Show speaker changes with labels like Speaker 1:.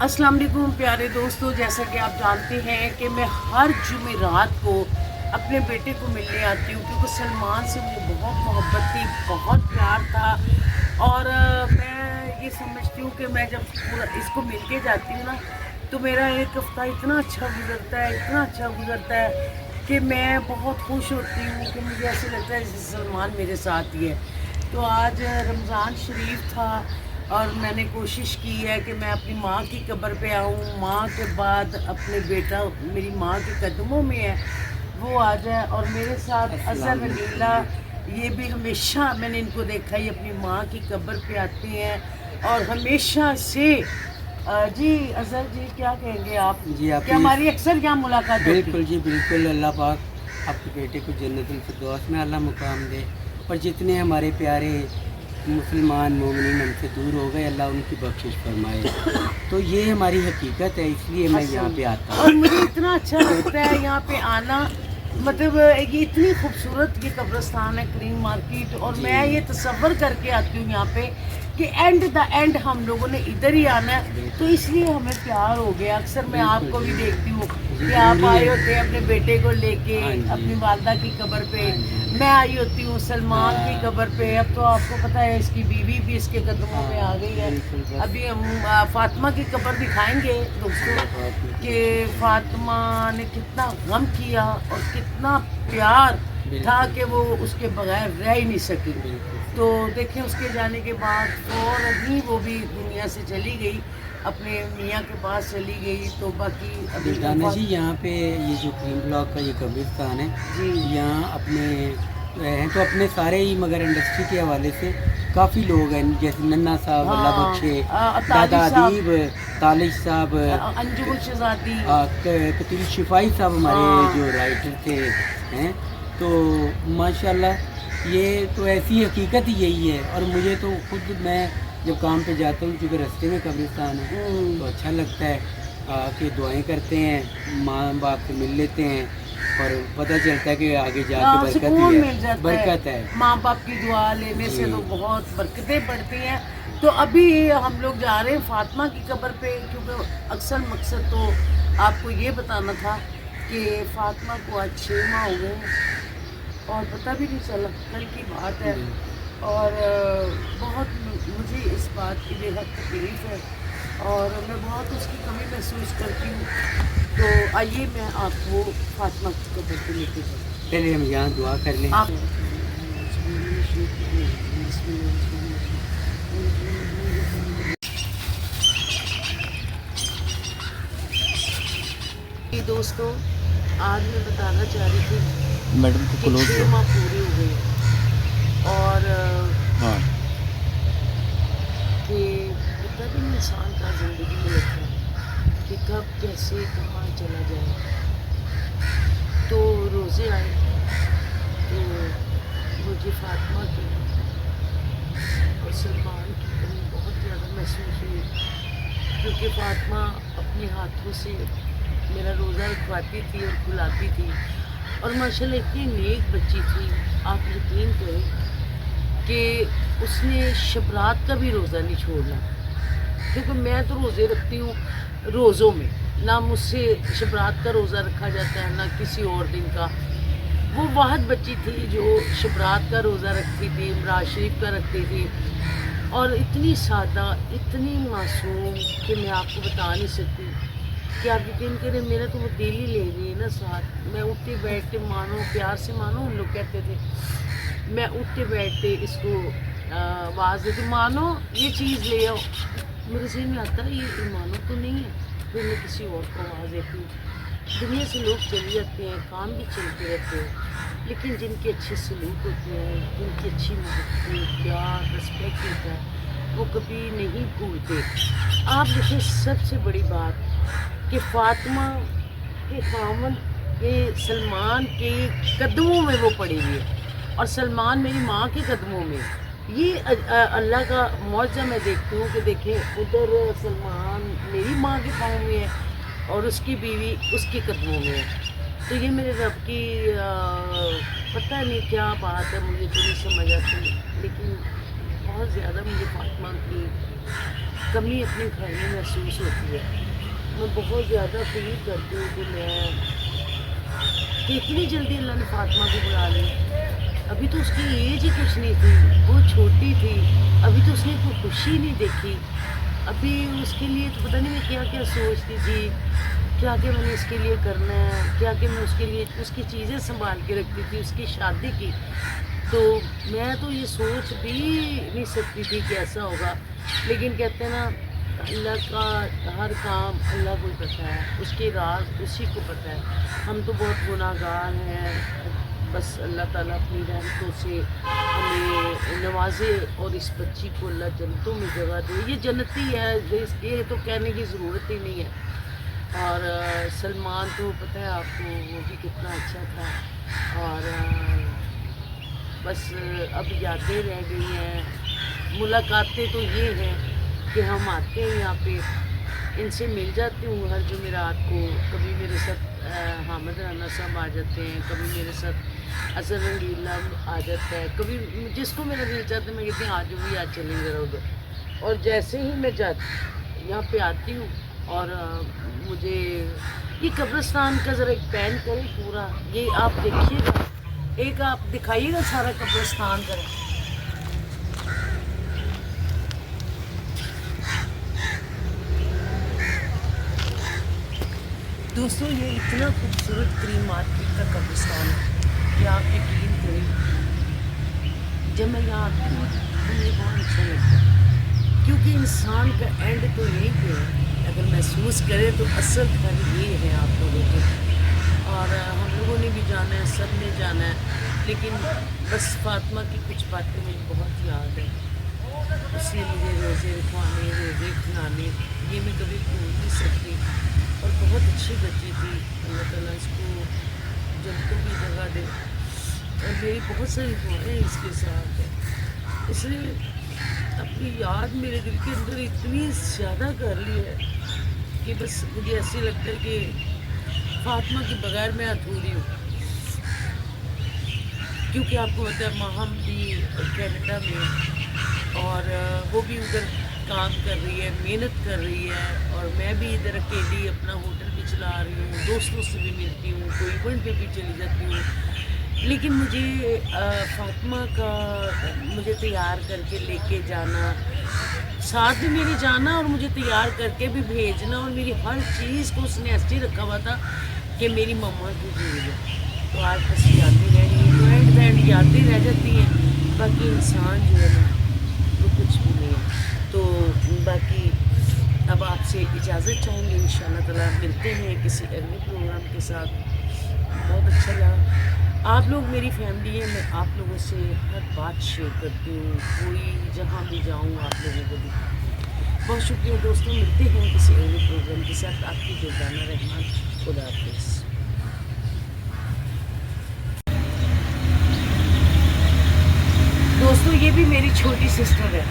Speaker 1: अस्सलाम वालेकुम प्यारे दोस्तों, जैसा कि आप जानते हैं कि मैं हर जुमेरात को अपने बेटे को मिलने आती हूँ, क्योंकि सलमान से मुझे बहुत मोहब्बत थी, बहुत प्यार था। और मैं ये समझती हूँ कि मैं जब पूरा इसको मिल के जाती हूँ ना, तो मेरा एक हफ़्ता इतना अच्छा गुजरता है, इतना अच्छा गुजरता है कि मैं बहुत खुश होती हूँ कि मुझे ऐसे लगता है जैसे सलमान मेरे साथ ही है। तो आज रमज़ान शरीफ था और मैंने कोशिश की है कि मैं अपनी माँ की कब्र पे आऊँ, माँ के बाद अपने बेटा मेरी माँ के कदमों में है वो आ जाए। और मेरे साथ अज़हर लीला, ये भी हमेशा मैंने इनको देखा, ये अपनी माँ की कब्र पे आते हैं और हमेशा से जी अज़हर जी क्या कहेंगे आप
Speaker 2: जी,
Speaker 1: कि हमारी अक्सर यहाँ मुलाकात होती है?
Speaker 2: बिल्कुल जी बिल्कुल। अल्लाह पाक आपके बेटे को जन्नतुल फिरदौस में अल्लाह मुकाम दे, और जितने हमारे प्यारे मुसलमान मोमिनीन हमसे दूर हो गए अल्लाह उनकी बख्शिश फरमाए। तो ये हमारी हकीकत है, इसलिए मैं यहाँ पे आता हूँ।
Speaker 1: और मुझे इतना अच्छा लगता है यहाँ पे आना, मतलब ये इतनी खूबसूरत ये कब्रिस्तान है करीम मार्केट, और मैं ये तसव्वुर करके आती हूँ यहाँ पे कि एंड द एंड हम लोगों ने इधर ही आना है, तो इसलिए हमें प्यार हो गया। अक्सर मैं आपको भी देखती हूँ कि आप आए होते हैं अपने बेटे को लेके अपनी वालदा की कब्र पे, मैं आई होती हूँ सलमान की कब्र पे। अब तो आपको पता है इसकी बीवी भी इसके कदमों में आ गई है। अभी हम फातिमा की कब्र दिखाएंगे दोस्तों कि फातिमा ने कितना गम किया और कितना प्यार था कि वो उसके बगैर रह ही नहीं सकी। तो देखें उसके जाने के बाद फौरन ही वो भी दुनिया से चली गई, अपने मियाँ के पास चली गई। तो बाकी अभी
Speaker 2: दाना जी यहाँ पे ये जो क्रीम ब्लॉक का ये कब्रिस्तान है, यहाँ अपने हैं तो अपने सारे ही, मगर इंडस्ट्री के हवाले से काफ़ी लोग हैं, जैसे नन्ना साहब, अल्लाह बख्शे, दादा अदीब, तालिश साहब,
Speaker 1: अंजुम शहजादी,
Speaker 2: कतील शिफाई साहब हमारे जो राइटर थे हैं। तो माशाल्लाह ये तो ऐसी हकीकत ही यही है। और मुझे तो खुद मैं जब काम पे जाता हूँ, क्योंकि रास्ते में कब्रिस्तान है, तो अच्छा लगता है कि दुआएं करते हैं, माँ बाप से मिल लेते हैं और पता चलता है कि आगे जाके बरकत है।
Speaker 1: माँ बाप की दुआ लेने से तो बहुत बरकतें पड़ती हैं। तो अभी हम लोग जा रहे हैं फातिमा की कब्र पे, क्योंकि अक्सर मकसद तो आपको ये बताना था कि फातिमा को आज 6 माह हो गए और पता भी नहीं चला, कल की बात है। और बहुत मुझे इस बात की बेहद तकलीफ़ है और मैं बहुत उसकी कमी महसूस करती हूँ। तो आइए मैं आपको फातिमा की कब्र पे लेके जाऊँ।
Speaker 2: पहले हम यहाँ दुआ कर लें।
Speaker 1: दोस्तों आज मैं बताना चाह रही थी
Speaker 2: मैडम को क्लोज
Speaker 1: 6 माह पूरी हो गई और
Speaker 2: हाँ
Speaker 1: कि पता भी नहीं इंसान का ज़िंदगी में लगता है कि कब कैसे कहाँ चला जाए। तो रोज़े आए तो मुझे फातिमा की और सलमान की कमी बहुत ज़्यादा महसूस हुई, क्योंकि फातिमा अपने हाथों से मेरा रोज़ा रखवाती थी और खुलाती थी, और माशाल्लाह इतनी नेक बच्ची थी, आप यकीन करें कि उसने शबरात का भी रोज़ा नहीं छोड़ना। क्योंकि मैं तो रोज़े रखती हूँ रोज़ों में, ना मुझसे शबरात का रोज़ा रखा जाता है ना किसी और दिन का। वो वाहद बच्ची थी जो शबरात का रोज़ा रखती थी, इमराज शरीफ का रखती थी, और इतनी सादा, इतनी मासूम कि मैं आपको बता नहीं सकती कि आप यकीन करें मेरा तो वो दिल ही ले गई ना साथ। मैं उठते बैठते, मानो प्यार से मानो उन लोग कहते थे, मैं उठते बैठते इसको आवाज़ देती, मानो ये चीज़ ले आओ, मेरे से में आता है ये मानो तो नहीं है, फिर मैं किसी और को आवाज़ देती हूँ दुनिया से लोग चले जाते हैं, काम भी चलते रहते हैं, लेकिन जिनके अच्छे सलूक होते हैं, जिनकी अच्छी मोहब्बत, प्यार, रिस्पेक्ट होता है, वो कभी नहीं भूलते। आप देखिए सबसे बड़ी बात कि फातिमा के खामन के सलमान के कदमों में वो पड़ी हुई है और सलमान मेरी माँ के कदमों में। ये अल्लाह का मौजज़ा मैं देखती हूँ कि देखें उधर सलमान मेरी माँ के पाँव में है और उसकी बीवी उसके कदमों में है। तो ये मेरे रब की पता नहीं क्या बात है, मुझे तो नहीं समझ आती, लेकिन बहुत ज़्यादा मुझे फातिमा की कमी अपने घर में महसूस होती है। मैं बहुत ज़्यादा फील करती हूँ कि इतनी जल्दी अल्लाह ने फातिमा को बुला लिया। अभी तो उसकी एज ही कुछ नहीं थी, वो छोटी थी, अभी तो उसने कोई खुशी नहीं देखी। अभी उसके लिए तो पता नहीं मैं क्या क्या सोचती थी, क्या क्या मैंने इसके लिए करना है, क्या क्या मैं उसके लिए उसकी चीज़ें संभाल के रखती थी उसकी शादी की। तो मैं तो ये सोच भी नहीं सकती थी कि ऐसा होगा, लेकिन कहते हैं ना अल्लाह का हर काम अल्लाह को ही पता है, उसके राज उसी को पता है। हम तो बहुत गुनाहगार हैं, बस अल्लाह ताला अपनी रहमतों से हमें नवाजे और इस बच्ची को अल्लाह जन्नतों में जगह दे। ये जन्नती है, ये तो कहने की ज़रूरत ही नहीं है। और सलमान तो पता है आपको वो भी कितना अच्छा था। और बस अब यादें रह गई हैं, मुलाकातें तो ये हैं कि हम आते हैं यहाँ पे, इनसे मिल जाती हूँ हर जुमेरात को। कभी मेरे साथ हामिद राना साहब आ जाते हैं, कभी मेरे साथ असर रंगीला आ जाता है, कभी जिसको मेरा दिल चाहता है मैं कहती हूँ आज भी आज चलेंगे ज़रा उधर। और जैसे ही मैं यहाँ पे आती हूँ और मुझे ये कब्रिस्तान का ज़रा एक पैन करें पूरा, ये आप देखिएगा, एक आप दिखाइएगा सारा कब्रिस्तान का। दोस्तों ये इतना खूबसूरत क्रीम मार्केट का कब्रिस्तान है कि आप यकीन करें, जब मैं यहाँ आती हूँ तो मुझे बहुत अच्छा लगता है, क्योंकि इंसान का एंड तो यहीं पे है। अगर महसूस करें तो असल घर ये है आप लोगों को। और हम लोगों ने भी जाना है, सब ने जाना है, लेकिन बस फातिमा की कुछ बातें मुझे बहुत याद है। इसलिए मुझे रोज़े रखवाने, रोज़े खिलाने, ये मैं कभी भूल नहीं सकती। और बहुत अच्छी बच्ची थी, अल्लाह ताला इसको जन्नतों की जगह दे। और मेरी बहुत सारी दुआएं इसके साथ है। इसलिए अपनी याद मेरे दिल के अंदर इतनी ज़्यादा कर ली है कि बस मुझे ऐसे लगता है कि फातिमा के बगैर मैं अधूरी हूँ। क्योंकि आपको पता है माहम भी कनाडा में, और वो भी उधर काम कर रही है, मेहनत कर रही है, और मैं भी इधर अकेली अपना होटल भी चला रही हूँ, दोस्तों से भी मिलती हूँ, कोई इवेंट पे भी चली जाती हूँ। लेकिन मुझे फातिमा का मुझे तैयार करके लेके जाना, साथ में मेरे जाना और मुझे तैयार करके भी भेजना, और मेरी हर चीज़ को उसने ऐसे रखा हुआ था कि मेरी मम्मा की चीज़ है। तो आज बस यादें रह गई हैं, तो एंड एंड यादें रह जाती हैं, बाकी इंसान जो है ना वो कुछ भी नहीं है। तो बाकी अब आपसे इजाज़त चाहेंगे, इंशाल्लाह ताला मिलते हैं किसी अगले प्रोग्राम के साथ। बहुत अच्छा लगा, आप लोग मेरी फैमिली है, मैं आप लोगों से हर बात शेयर करती हूँ, कोई जहाँ भी जाऊँ आप लोगों को भी। बहुत शुक्रिया दोस्तों, मिलते हैं किसी अगले प्रोग्राम के साथ। आपकी दुर्गाना रहमान, खुदा हाफिज़। दोस्तों ये भी मेरी छोटी सिस्टर है।